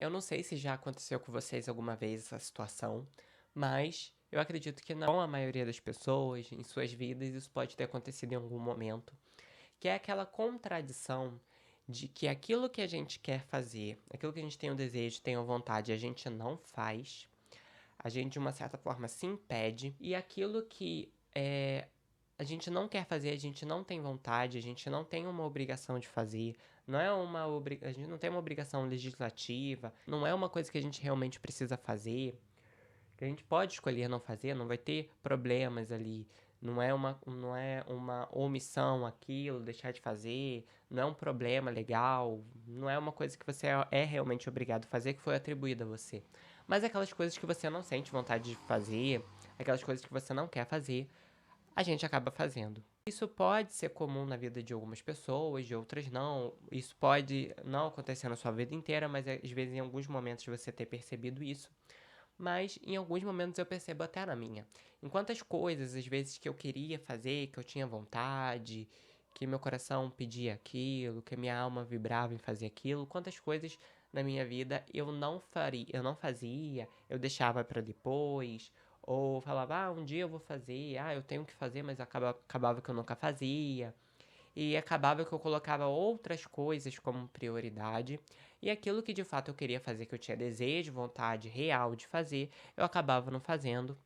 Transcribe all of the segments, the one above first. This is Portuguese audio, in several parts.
Eu não sei se já aconteceu com vocês alguma vez essa situação, mas eu acredito que não a maioria das pessoas, em suas vidas, isso pode ter acontecido em algum momento, que é aquela contradição de que aquilo que a gente quer fazer, aquilo que a gente tem o desejo, tem a vontade, a gente não faz, a gente de uma certa forma se impede, e aquilo que a gente não quer fazer, a gente não tem vontade, a gente não tem uma obrigação de fazer, não é a gente não tem uma obrigação legislativa, não é uma coisa que a gente realmente precisa fazer, que a gente pode escolher não fazer, não vai ter problemas ali. Não é uma omissão aquilo, deixar de fazer, não é um problema legal, não é uma coisa que você é realmente obrigado a fazer, que foi atribuída a você. Mas aquelas coisas que você não sente vontade de fazer, aquelas coisas que você não quer fazer, a gente acaba fazendo. Isso pode ser comum na vida de algumas pessoas, de outras não. Isso pode não acontecer na sua vida inteira, mas às vezes em alguns momentos você ter percebido isso. Mas em alguns momentos eu percebo até na minha. Enquanto as coisas, às vezes, que eu queria fazer, que eu tinha vontade, que meu coração pedia aquilo, que minha alma vibrava em fazer aquilo, quantas coisas na minha vida eu não fazia, eu deixava para depois, ou falava, um dia eu vou fazer, eu tenho que fazer, mas acabava que eu nunca fazia. E acabava que eu colocava outras coisas como prioridade, e aquilo que de fato eu queria fazer, que eu tinha desejo, vontade real de fazer, eu acabava não fazendo.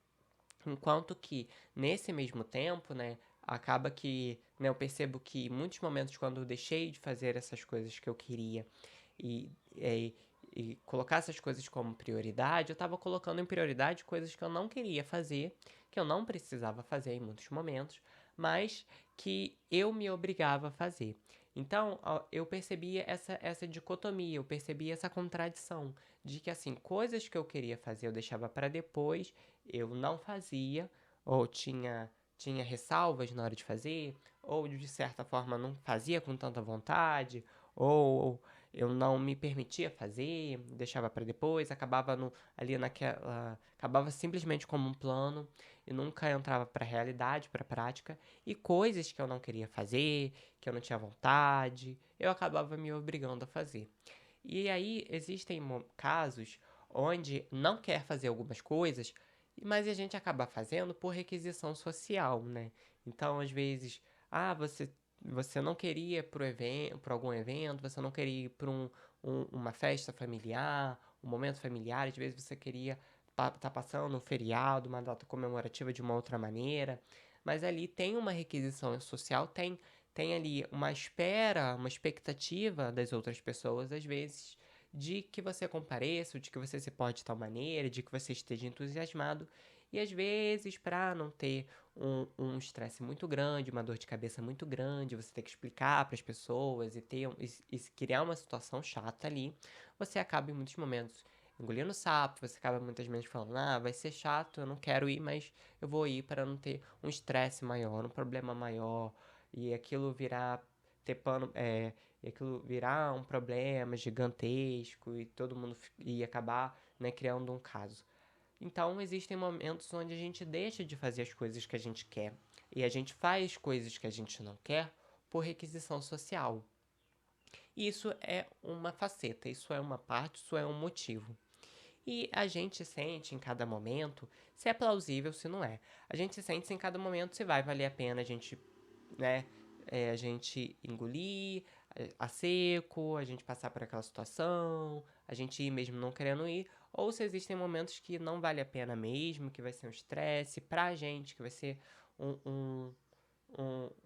Enquanto que, nesse mesmo tempo, né, acaba que, né, eu percebo que em muitos momentos, quando eu deixei de fazer essas coisas que eu queria e, e, e colocar essas coisas como prioridade, eu estava colocando em prioridade coisas que eu não queria fazer, que eu não precisava fazer em muitos momentos, mas que eu me obrigava a fazer. Então, eu percebia essa dicotomia, eu percebia essa contradição de que, assim, coisas que eu queria fazer eu deixava para depois, eu não fazia, ou tinha ressalvas na hora de fazer, ou de certa forma não fazia com tanta vontade, ou eu não me permitia fazer, deixava para depois, acabava simplesmente como um plano e nunca entrava para a realidade, para a prática, e coisas que eu não queria fazer, que eu não tinha vontade, eu acabava me obrigando a fazer. E aí existem casos onde não quer fazer algumas coisas, mas a gente acaba fazendo por requisição social, né? Então, às vezes, você não queria ir para algum evento, você não queria ir para uma festa familiar, um momento familiar, às vezes você queria tá passando um feriado, uma data comemorativa de uma outra maneira, mas ali tem uma requisição social, tem ali uma espera, uma expectativa das outras pessoas, às vezes, de que você compareça, de que você se porte de tal maneira, de que você esteja entusiasmado. E às vezes, para não ter um estresse muito grande, uma dor de cabeça muito grande, você ter que explicar para as pessoas e criar uma situação chata ali, você acaba em muitos momentos engolindo sapo, você acaba muitas vezes falando, vai ser chato, eu não quero ir, mas eu vou ir para não ter um estresse maior, um problema maior, e aquilo virar ter pano, e aquilo virar um problema gigantesco e todo mundo e acabar, né, criando um caso. Então existem momentos onde a gente deixa de fazer as coisas que a gente quer e a gente faz coisas que a gente não quer por requisição social. Isso é uma faceta, isso é uma parte, isso é um motivo. E a gente sente em cada momento se é plausível, se não é. A gente sente em cada momento se vai valer a pena a gente, né, a gente engolir a seco, a gente passar por aquela situação, a gente ir mesmo não querendo ir, ou se existem momentos que não vale a pena mesmo, que vai ser um estresse pra gente, que vai ser um, um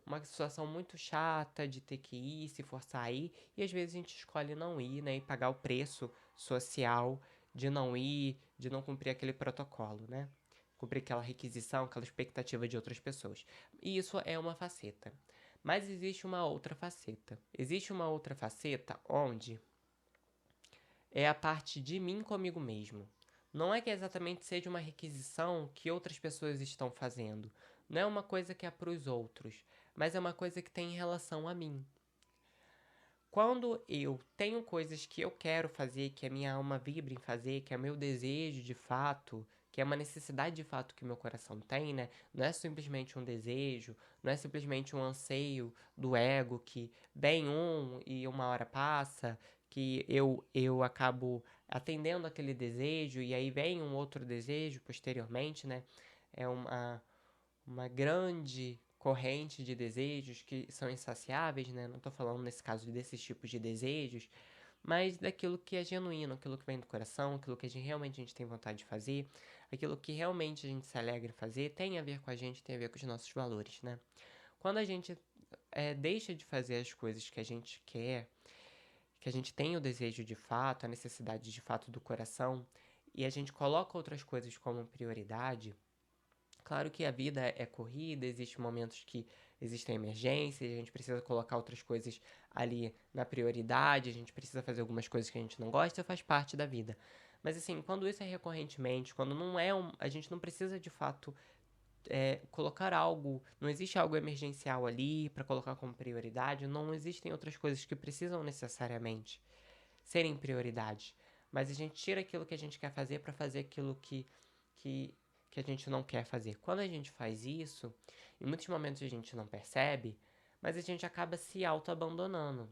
uma situação muito chata de ter que ir, se forçar a ir, e às vezes a gente escolhe não ir, né, e pagar o preço social de não ir, de não cumprir aquele protocolo, né? Cumprir aquela requisição, aquela expectativa de outras pessoas. E isso é uma faceta. Mas existe uma outra faceta. Existe uma outra faceta onde é a parte de mim comigo mesmo. Não é que exatamente seja uma requisição que outras pessoas estão fazendo. Não é uma coisa que é para os outros, mas é uma coisa que tem em relação a mim. Quando eu tenho coisas que eu quero fazer, que a minha alma vibra em fazer, que é meu desejo de fato, que é uma necessidade de fato que meu coração tem, né? Não é simplesmente um desejo, não é simplesmente um anseio do ego que vem e uma hora passa, que eu acabo atendendo aquele desejo, e aí vem um outro desejo posteriormente, né? É uma grande corrente de desejos que são insaciáveis, né? Não tô falando nesse caso desses tipos de desejos, mas daquilo que é genuíno, aquilo que vem do coração, aquilo que realmente a gente tem vontade de fazer, aquilo que realmente a gente se alegra em fazer, tem a ver com a gente, tem a ver com os nossos valores, né? Quando a gente deixa de fazer as coisas que a gente quer, que a gente tem o desejo de fato, a necessidade de fato do coração, e a gente coloca outras coisas como prioridade, claro que a vida é corrida, existem momentos que existem emergências, a gente precisa colocar outras coisas ali na prioridade, a gente precisa fazer algumas coisas que a gente não gosta, faz parte da vida. Mas assim, quando isso é recorrentemente, quando não é a gente não precisa de fato colocar algo, não existe algo emergencial ali para colocar como prioridade, não existem outras coisas que precisam necessariamente serem prioridades, mas a gente tira aquilo que a gente quer fazer para fazer aquilo que, que a gente não quer fazer. Quando a gente faz isso, em muitos momentos a gente não percebe, mas a gente acaba se auto-abandonando.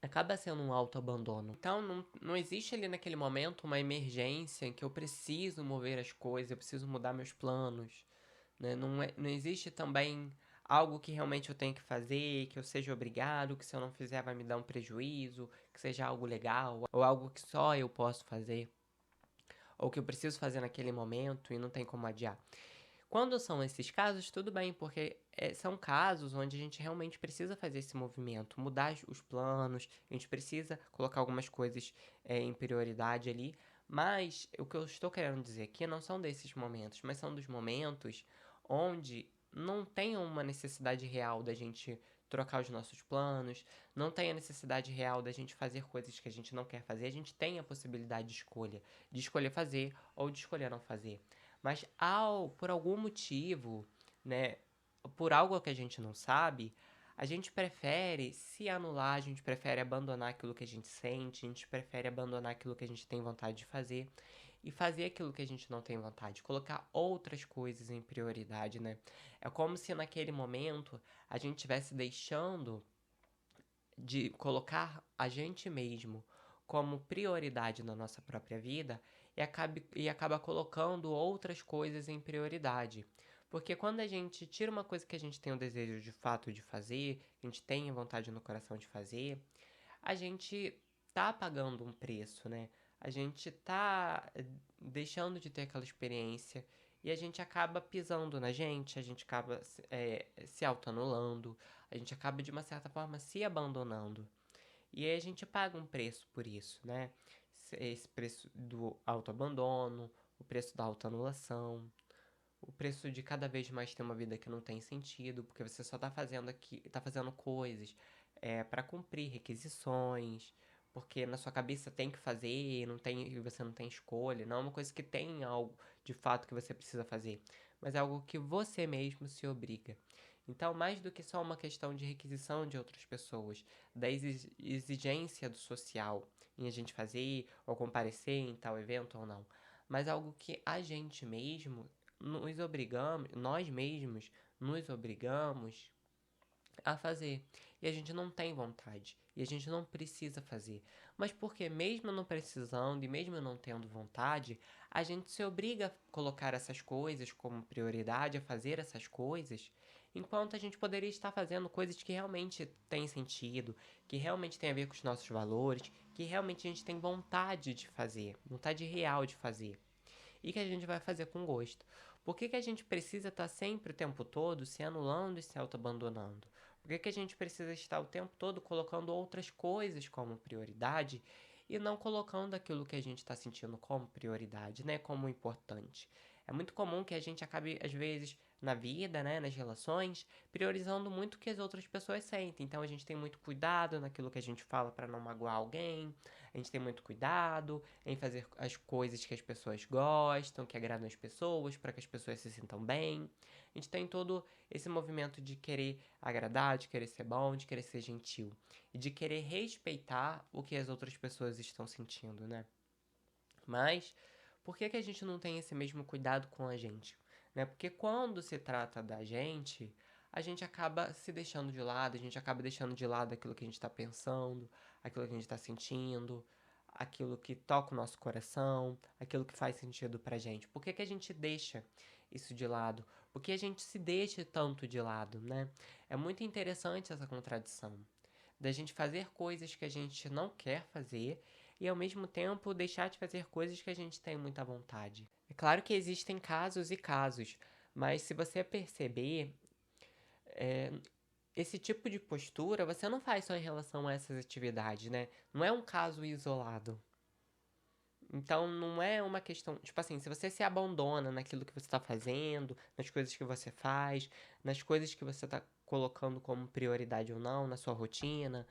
Acaba sendo um auto-abandono. Então, não existe ali naquele momento uma emergência em que eu preciso mover as coisas, eu preciso mudar meus planos, né? Não existe também algo que realmente eu tenho que fazer, que eu seja obrigado, que se eu não fizer vai me dar um prejuízo, que seja algo legal, ou algo que só eu posso fazer, ou que eu preciso fazer naquele momento e não tem como adiar. Quando são esses casos, tudo bem, porque são casos onde a gente realmente precisa fazer esse movimento, mudar os planos, a gente precisa colocar algumas coisas em prioridade ali. Mas o que eu estou querendo dizer aqui não são desses momentos, mas são dos momentos onde não tem uma necessidade real da gente trocar os nossos planos, não tem a necessidade real da gente fazer coisas que a gente não quer fazer, a gente tem a possibilidade de escolher fazer ou de escolher não fazer. Mas por algum motivo, né, por algo que a gente não sabe, a gente prefere se anular, a gente prefere abandonar aquilo que a gente sente, a gente prefere abandonar aquilo que a gente tem vontade de fazer e fazer aquilo que a gente não tem vontade, colocar outras coisas em prioridade, né? É como se naquele momento a gente estivesse deixando de colocar a gente mesmo como prioridade na nossa própria vida e acaba colocando outras coisas em prioridade. Porque quando a gente tira uma coisa que a gente tem o desejo de fato de fazer, a gente tem a vontade no coração de fazer, a gente tá pagando um preço, né? A gente tá deixando de ter aquela experiência e a gente acaba pisando na gente, a gente acaba se autoanulando, a gente acaba de uma certa forma se abandonando. E aí a gente paga um preço por isso, né? Esse preço do autoabandono, o preço da autoanulação, o preço de cada vez mais ter uma vida que não tem sentido, porque você só tá fazendo aqui, tá fazendo coisas para cumprir requisições, porque na sua cabeça tem que fazer, e você não tem escolha, não é uma coisa que tem algo de fato que você precisa fazer, mas é algo que você mesmo se obriga. Então, mais do que só uma questão de requisição de outras pessoas, da exigência do social em a gente fazer ou comparecer em tal evento ou não, mas algo que a gente mesmo nos obrigamos, nós mesmos nos obrigamos a fazer. E a gente não tem vontade. E a gente não precisa fazer. Mas porque mesmo não precisando e mesmo não tendo vontade, a gente se obriga a colocar essas coisas como prioridade, a fazer essas coisas, enquanto a gente poderia estar fazendo coisas que realmente têm sentido, que realmente têm a ver com os nossos valores, que realmente a gente tem vontade de fazer, vontade real de fazer e que a gente vai fazer com gosto. Por que a gente precisa estar sempre o tempo todo se anulando e se auto-abandonando? Por que a gente precisa estar o tempo todo colocando outras coisas como prioridade e não colocando aquilo que a gente está sentindo como prioridade, né? Como importante. É muito comum que a gente acabe, às vezes, na vida, né, nas relações, priorizando muito o que as outras pessoas sentem. Então a gente tem muito cuidado naquilo que a gente fala para não magoar alguém, a gente tem muito cuidado em fazer as coisas que as pessoas gostam, que agradam as pessoas, para que as pessoas se sintam bem. A gente tem todo esse movimento de querer agradar, de querer ser bom, de querer ser gentil e de querer respeitar o que as outras pessoas estão sentindo, né? Mas por que a gente não tem esse mesmo cuidado com a gente? Né? Porque quando se trata da gente, a gente acaba se deixando de lado, a gente acaba deixando de lado aquilo que a gente está pensando, aquilo que a gente está sentindo, aquilo que toca o nosso coração, aquilo que faz sentido pra gente? Por que que a gente deixa isso de lado? Por que a gente se deixa tanto de lado, né? É muito interessante essa contradição da gente fazer coisas que a gente não quer fazer e ao mesmo tempo deixar de fazer coisas que a gente tem muita vontade. É claro que existem casos e casos, mas se você perceber, é, esse tipo de postura você não faz só em relação a essas atividades, né? Não é um caso isolado. Então não é uma questão, tipo assim, se você se abandona naquilo que você está fazendo, nas coisas que você faz, nas coisas que você está colocando como prioridade ou não na sua rotina,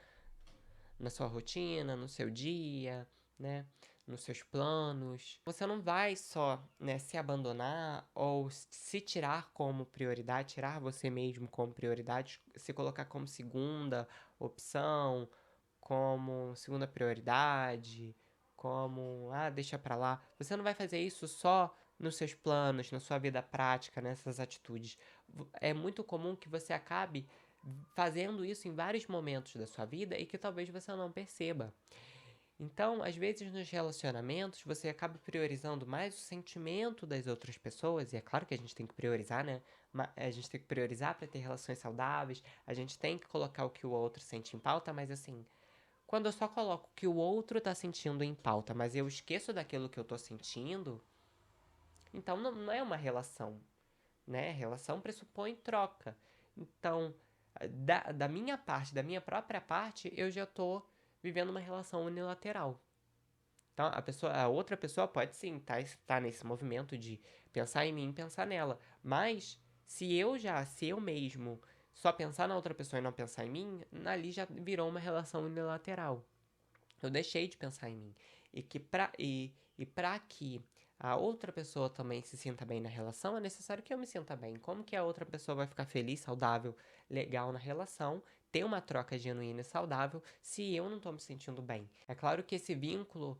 no seu dia, né? Nos seus planos. Você não vai só, né, se abandonar ou se tirar como prioridade, tirar você mesmo como prioridade, se colocar como segunda opção, como segunda prioridade, como, deixa pra lá. Você não vai fazer isso só nos seus planos, na sua vida prática, nessas atitudes. É muito comum que você acabe fazendo isso em vários momentos da sua vida e que talvez você não perceba. Então, às vezes nos relacionamentos, você acaba priorizando mais o sentimento das outras pessoas, e é claro que a gente tem que priorizar, né? A gente tem que priorizar para ter relações saudáveis, a gente tem que colocar o que o outro sente em pauta, mas assim, quando eu só coloco o que o outro tá sentindo em pauta, mas eu esqueço daquilo que eu tô sentindo, então não é uma relação, né? Relação pressupõe troca. Então, da minha parte, da minha própria parte, eu já tô vivendo uma relação unilateral. Então, a outra pessoa pode sim tá nesse movimento de pensar em mim, pensar nela. Mas se eu mesmo só pensar na outra pessoa e não pensar em mim, ali já virou uma relação unilateral. Eu deixei de pensar em mim. E pra que a outra pessoa também se sinta bem na relação, é necessário que eu me sinta bem. Como que a outra pessoa vai ficar feliz, saudável, legal na relação, ter uma troca genuína e saudável, se eu não tô me sentindo bem? É claro que esse vínculo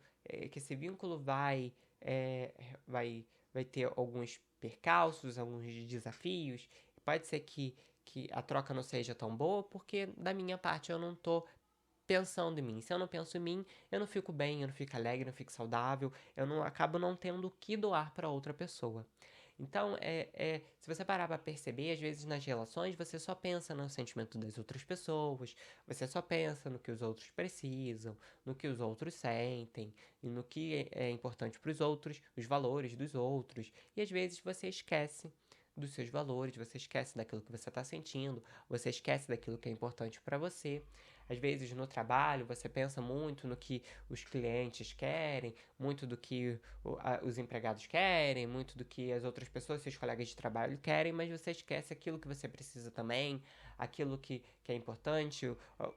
é, vai, vai ter alguns percalços, alguns desafios. Pode ser que a troca não seja tão boa, porque da minha parte eu não tô pensando em mim. Se eu não penso em mim, eu não fico bem, eu não fico alegre, eu não fico saudável, eu não acabo não tendo o que doar para outra pessoa. Então, se você parar para perceber, às vezes nas relações você só pensa no sentimento das outras pessoas, você só pensa no que os outros precisam, no que os outros sentem, e no que é importante para os outros, os valores dos outros, e às vezes você esquece dos seus valores, você esquece daquilo que você está sentindo, você esquece daquilo que é importante para você. Às vezes no trabalho você pensa muito no que os clientes querem, muito do que os empregados querem, muito do que as outras pessoas, seus colegas de trabalho querem, mas você esquece aquilo que você precisa também, aquilo que é importante.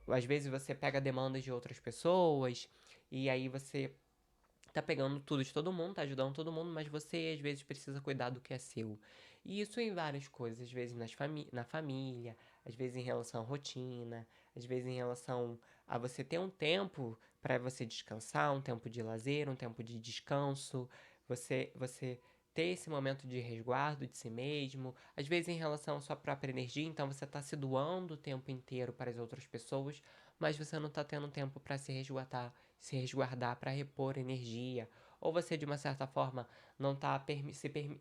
Às vezes você pega demandas de outras pessoas e aí você tá pegando tudo de todo mundo, tá ajudando todo mundo, mas você às vezes precisa cuidar do que é seu. E isso em várias coisas, às vezes na família, às vezes em relação à rotina, às vezes em relação a você ter um tempo para você descansar, um tempo de lazer, um tempo de descanso, você ter esse momento de resguardo de si mesmo, às vezes em relação à sua própria energia, então você tá se doando o tempo inteiro para as outras pessoas, mas você não tá tendo tempo para se resguardar para repor energia, ou você de uma certa forma não tá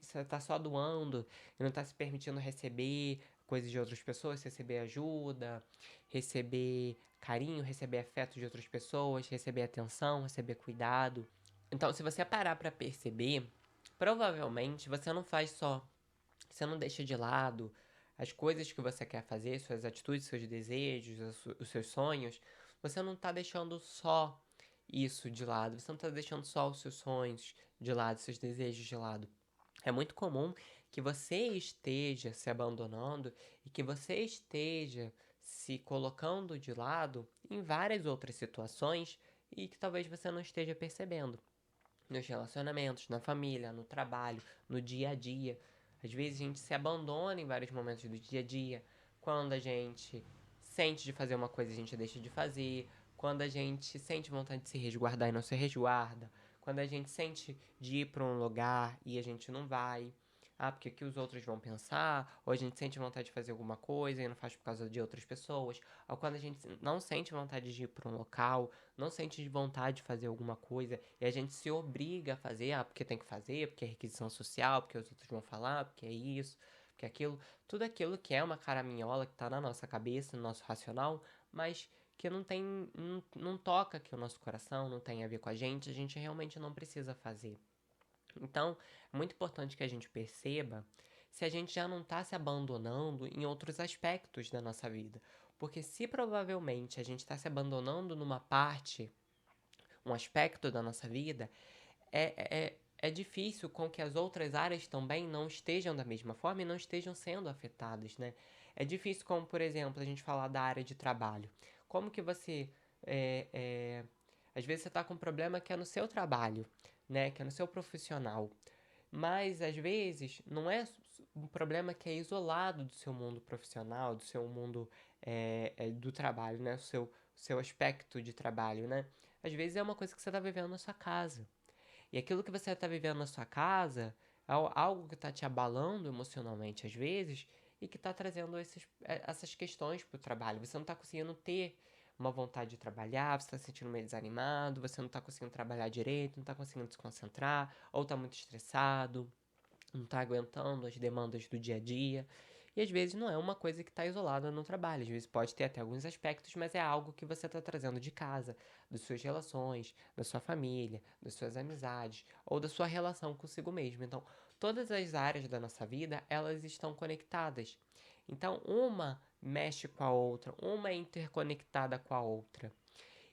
você tá só doando e não tá se permitindo receber coisas de outras pessoas, receber ajuda, receber carinho, receber afeto de outras pessoas, receber atenção, receber cuidado. Então, se você parar para perceber, provavelmente você não deixa de lado as coisas que você quer fazer, suas atitudes, seus desejos, os seus sonhos, você não tá deixando só isso de lado, você não tá deixando só os seus sonhos de lado, seus desejos de lado. É muito comum que você esteja se abandonando e que você esteja se colocando de lado em várias outras situações e que talvez você não esteja percebendo nos relacionamentos, na família, no trabalho, no dia a dia. Às vezes a gente se abandona em vários momentos do dia a dia. Quando a gente sente de fazer uma coisa, a gente deixa de fazer. Quando a gente sente vontade de se resguardar e não se resguarda. Quando a gente sente de ir para um lugar e a gente não vai. porque o que os outros vão pensar, ou a gente sente vontade de fazer alguma coisa e não faz por causa de outras pessoas, ou quando a gente não sente vontade de ir para um local, não sente vontade de fazer alguma coisa e a gente se obriga a fazer, porque tem que fazer, porque é requisição social, porque os outros vão falar, porque é isso, porque é aquilo, tudo aquilo que é uma caraminhola que tá na nossa cabeça, no nosso racional, mas que não toca aqui o nosso coração, não tem a ver com a gente realmente não precisa fazer. Então, é muito importante que a gente perceba se a gente já não está se abandonando em outros aspectos da nossa vida. Porque se provavelmente a gente está se abandonando numa parte, um aspecto da nossa vida, é difícil com que as outras áreas também não estejam da mesma forma e não estejam sendo afetadas, né? É difícil como, por exemplo, a gente falar da área de trabalho. Como que você... é, é, às vezes você está com um problema que é no seu trabalho, né? Que é no seu profissional. Mas, às vezes, não é um problema que é isolado do seu mundo profissional, do seu mundo do trabalho, né? O seu aspecto de trabalho, né? Às vezes é uma coisa que você está vivendo na sua casa. E aquilo que você está vivendo na sua casa é algo que está te abalando emocionalmente, às vezes, e que está trazendo essas questões para o trabalho. Você não está conseguindo ter uma vontade de trabalhar, você está se sentindo meio desanimado, você não está conseguindo trabalhar direito, não está conseguindo se concentrar, ou está muito estressado, não está aguentando as demandas do dia a dia. E às vezes não é uma coisa que está isolada no trabalho, às vezes pode ter até alguns aspectos, mas é algo que você está trazendo de casa, das suas relações, da sua família, das suas amizades ou da sua relação consigo mesmo. Então, todas as áreas da nossa vida, elas estão conectadas. Então, uma mexe com a outra, uma é interconectada com a outra.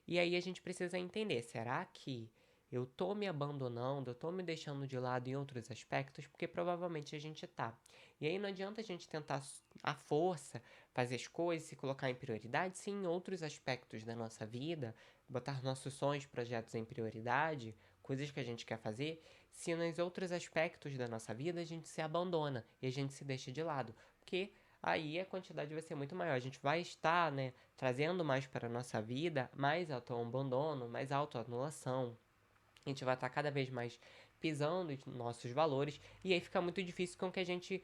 E aí a gente precisa entender, será que eu tô me abandonando, eu tô me deixando de lado em outros aspectos? Porque provavelmente a gente tá. E aí não adianta a gente tentar à força fazer as coisas, se colocar em prioridade, se em outros aspectos da nossa vida, botar nossos sonhos, projetos em prioridade, coisas que a gente quer fazer, se nos outros aspectos da nossa vida a gente se abandona e a gente se deixa de lado. Porque aí a quantidade vai ser muito maior. A gente vai estar, né, trazendo mais para a nossa vida, mais autoabandono, mais autoanulação. A gente vai estar cada vez mais pisando em nossos valores e aí fica muito difícil com que a gente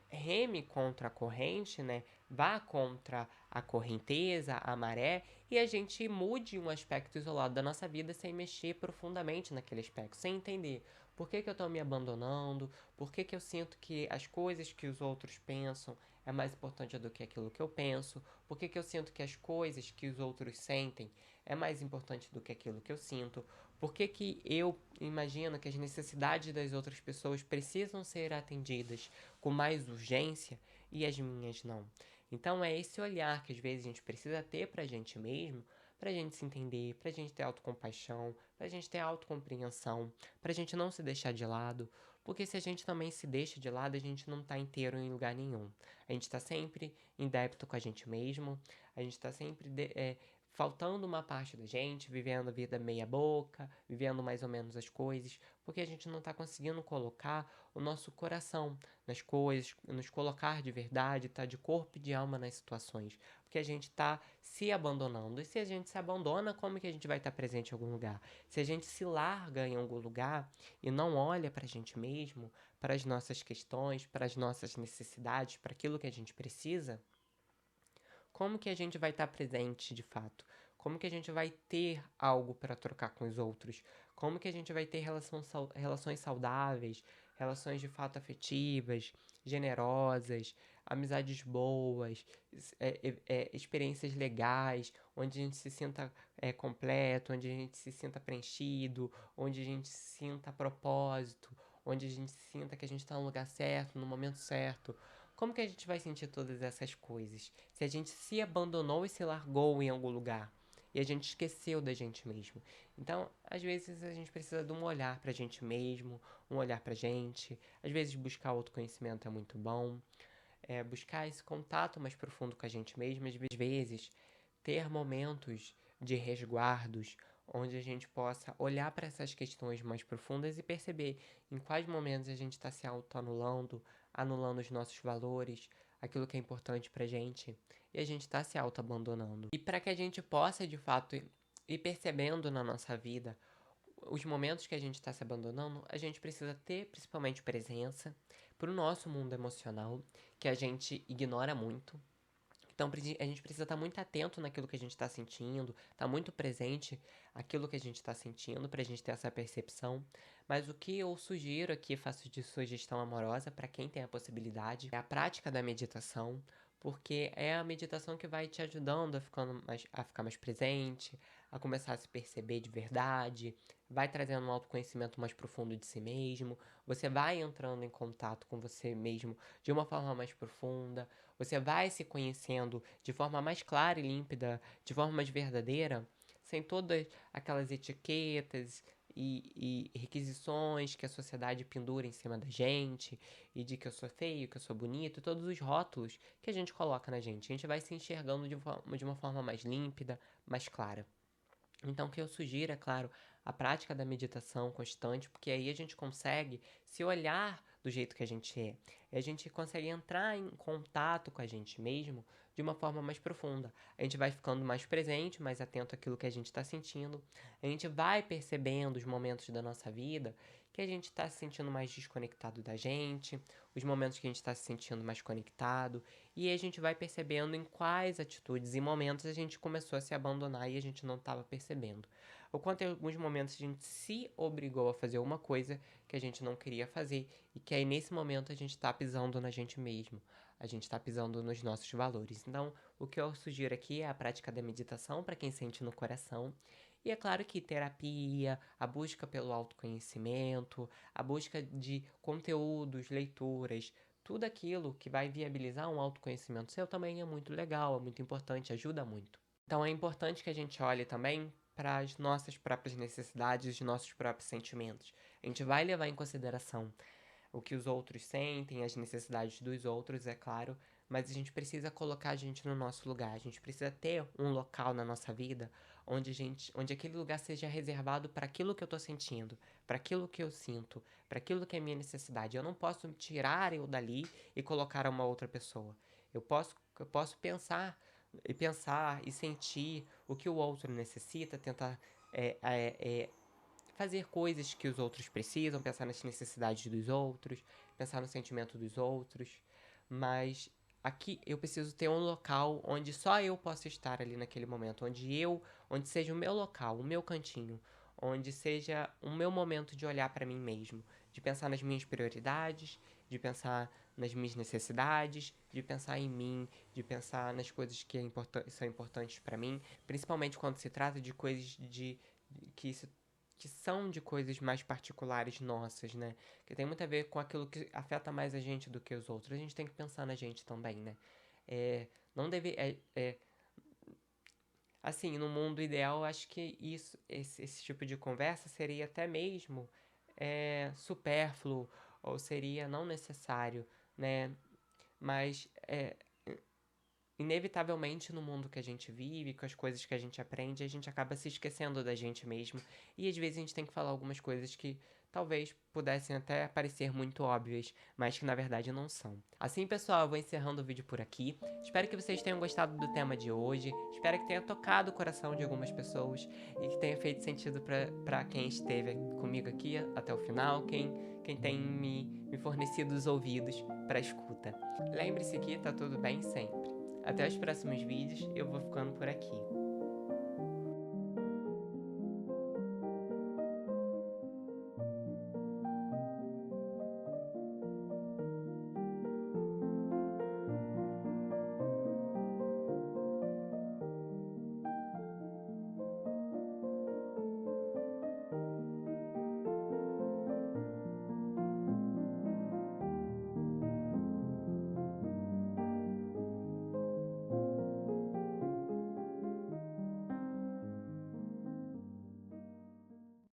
reme contra a corrente, né? Vá contra a correnteza, a maré e a gente mude um aspecto isolado da nossa vida sem mexer profundamente naquele aspecto, sem entender por que eu estou me abandonando, por que eu sinto que as coisas que os outros pensam é mais importante do que aquilo que eu penso, por que eu sinto que as coisas que os outros sentem é mais importante do que aquilo que eu sinto, por que eu imagino que as necessidades das outras pessoas precisam ser atendidas com mais urgência e as minhas não? Então é esse olhar que às vezes a gente precisa ter pra gente mesmo, pra gente se entender, pra gente ter autocompaixão, pra gente ter autocompreensão, pra gente não se deixar de lado, porque se a gente também se deixa de lado, a gente não tá inteiro em lugar nenhum. A gente tá sempre em débito com a gente mesmo, a gente tá sempre faltando uma parte da gente, vivendo a vida meia boca, vivendo mais ou menos as coisas, porque a gente não está conseguindo colocar o nosso coração nas coisas, nos colocar de verdade, tá de corpo e de alma nas situações, porque a gente está se abandonando. E se a gente se abandona, como que a gente vai estar presente em algum lugar? Se a gente se larga em algum lugar e não olha para a gente mesmo, para as nossas questões, para as nossas necessidades, para aquilo que a gente precisa, como que a gente vai estar presente de fato? Como que a gente vai ter algo para trocar com os outros? Como que a gente vai ter relações saudáveis, relações de fato afetivas, generosas, amizades boas, experiências legais, onde a gente se sinta completo, onde a gente se sinta preenchido, onde a gente se sinta propósito, onde a gente sinta que a gente está no lugar certo, no momento certo. Como que a gente vai sentir todas essas coisas se a gente se abandonou e se largou em algum lugar e a gente esqueceu da gente mesmo? Então, às vezes a gente precisa de um olhar pra gente mesmo, um olhar pra gente. Às vezes buscar autoconhecimento é muito bom, buscar esse contato mais profundo com a gente mesmo, às vezes ter momentos de resguardos onde a gente possa olhar para essas questões mais profundas e perceber em quais momentos a gente está se autoanulando, anulando os nossos valores, aquilo que é importante pra gente, e a gente está se auto-abandonando. E para que a gente possa, de fato, ir percebendo na nossa vida os momentos que a gente está se abandonando, a gente precisa ter principalmente presença para o nosso mundo emocional, que a gente ignora muito. Então a gente precisa estar muito atento naquilo que a gente está sentindo, estar muito presente aquilo que a gente está sentindo para a gente ter essa percepção. Mas o que eu sugiro aqui, faço de sugestão amorosa para quem tem a possibilidade, é a prática da meditação, porque é a meditação que vai te ajudando a ficar mais presente, a começar a se perceber de verdade, vai trazendo um autoconhecimento mais profundo de si mesmo, você vai entrando em contato com você mesmo de uma forma mais profunda, você vai se conhecendo de forma mais clara e límpida, de forma mais verdadeira, sem todas aquelas etiquetas e requisições que a sociedade pendura em cima da gente, e de que eu sou feio, que eu sou bonito, todos os rótulos que a gente coloca na gente. A gente vai se enxergando de uma forma mais límpida, mais clara. Então, o que eu sugiro, é claro, a prática da meditação constante, porque aí a gente consegue se olhar do jeito que a gente é. E a gente consegue entrar em contato com a gente mesmo de uma forma mais profunda. A gente vai ficando mais presente, mais atento àquilo que a gente está sentindo. A gente vai percebendo os momentos da nossa vida que a gente está se sentindo mais desconectado da gente, os momentos que a gente está se sentindo mais conectado, e a gente vai percebendo em quais atitudes e momentos a gente começou a se abandonar e a gente não estava percebendo. O quanto em alguns momentos a gente se obrigou a fazer uma coisa que a gente não queria fazer e que aí nesse momento a gente está pisando na gente mesmo, a gente está pisando nos nossos valores. Então, o que eu sugiro aqui é a prática da meditação para quem sente no coração. E é claro que terapia, a busca pelo autoconhecimento, a busca de conteúdos, leituras, tudo aquilo que vai viabilizar um autoconhecimento seu também é muito legal, é muito importante, ajuda muito. Então é importante que a gente olhe também para as nossas próprias necessidades, os nossos próprios sentimentos. A gente vai levar em consideração o que os outros sentem, as necessidades dos outros, é claro, mas a gente precisa colocar a gente no nosso lugar. A gente precisa ter um local na nossa vida onde aquele lugar seja reservado para aquilo que eu estou sentindo, para aquilo que eu sinto, para aquilo que é minha necessidade. Eu não posso tirar eu dali e colocar a uma outra pessoa. Eu posso pensar e sentir o que o outro necessita, tentar é, é, é, fazer coisas que os outros precisam, pensar nas necessidades dos outros, pensar no sentimento dos outros, mas aqui eu preciso ter um local onde só eu possa estar ali naquele momento, onde seja o meu local, o meu cantinho, onde seja o meu momento de olhar para mim mesmo, de pensar nas minhas prioridades, de pensar nas minhas necessidades, de pensar em mim, de pensar nas coisas que são importantes para mim, principalmente quando se trata de coisas que se que são de coisas mais particulares nossas, né? Que tem muito a ver com aquilo que afeta mais a gente do que os outros. A gente tem que pensar na gente também, né? Não deve. Assim, no mundo ideal, eu acho que esse tipo de conversa seria até mesmo supérfluo, ou seria não necessário, né? Mas inevitavelmente no mundo que a gente vive, com as coisas que a gente aprende, a gente acaba se esquecendo da gente mesmo. E às vezes a gente tem que falar algumas coisas que talvez pudessem até parecer muito óbvias, mas que na verdade não são. Assim, pessoal, eu vou encerrando o vídeo por aqui. Espero que vocês tenham gostado do tema de hoje. Espero que tenha tocado o coração de algumas pessoas e que tenha feito sentido para quem esteve comigo aqui até o final, quem tem me fornecido os ouvidos para escuta. Lembre-se que tá tudo bem sempre. Até os próximos vídeos, eu vou ficando por aqui.